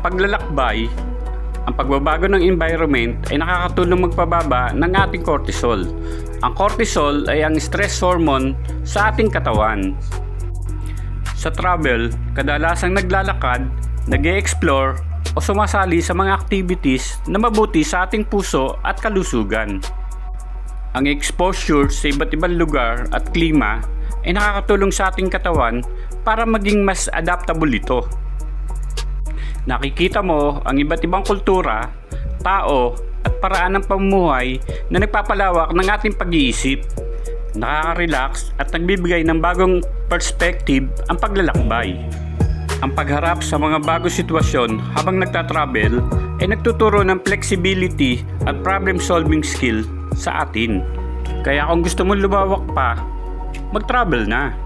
Sa paglalakbay, ang pagbabago ng environment ay nakakatulong magpababa ng ating cortisol. Ang cortisol ay ang stress hormone sa ating katawan. Sa travel, kadalasang naglalakad, nag-e-explore o sumasali sa mga activities na mabuti sa ating puso at kalusugan. Ang exposure sa iba't ibang lugar at klima ay nakakatulong sa ating katawan para maging mas adaptable ito. Nakikita mo ang iba't ibang kultura, tao at paraan ng pamumuhay na nagpapalawak ng ating pag-iisip. Nakaka-relax at nagbibigay ng bagong perspective ang paglalakbay. Ang pagharap sa mga bagong sitwasyon habang nagtatravel ay nagtuturo ng flexibility at problem-solving skill sa atin. Kaya kung gusto mong lumawak pa, mag-travel na.